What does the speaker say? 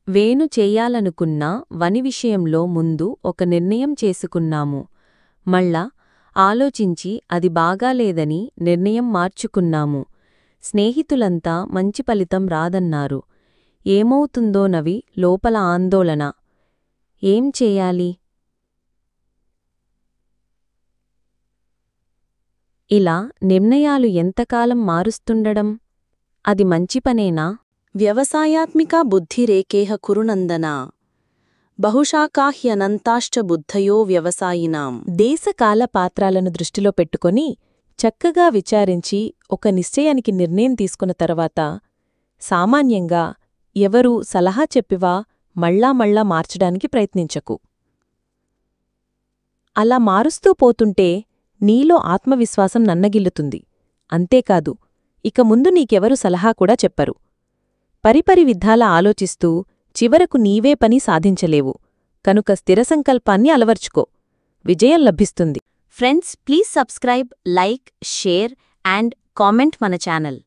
వేణు చెయ్యాలనుకున్న వని విషయంలో ముందు ఒక నిర్ణయం చేసుకున్నాము. మళ్ళా ఆలోచించి అది బాగాలేదని నిర్ణయం మార్చుకున్నాము. స్నేహితులంతా మంచి ఫలితం రాదన్నారు. ఏమవుతుందోనవి లోపల ఆందోళన. ఏం చేయాలి? ఇలా నిర్ణయాలు ఎంతకాలం మారుస్తుండడం? అది మంచి పనేనా? వ్యవసాయాత్మిక బుద్ధిరేకేహ కురునందనా బహుశాకాహ్యనంతాశ్చ బుద్ధయో వ్యవసాయినాం. దేశకాల పాత్రాలను దృష్టిలో పెట్టుకొని చక్కగా విచారించి ఒక నిశ్చయానికి నిర్ణయం తీసుకున్న తర్వాత సామాన్యంగా ఎవరూ సలహా చెప్పివా మళ్ళా మార్చడానికి ప్రయత్నించకు. అలా మారుస్తూ పోతుంటే నీలో ఆత్మవిశ్వాసం నన్నగిల్లుతుంది. అంతేకాదు ఇక ముందు నీకెవరు సలహా కూడా చెప్పరు. పరిపరి విధాల ఆలోచిస్తూ చివరకు నీవే పని సాధించలేవు. కనుక స్థిరసంకల్పాన్ని అలవర్చుకో. విజయం లభిస్తుంది. Friends, please subscribe, like, share and comment మన ఛానల్.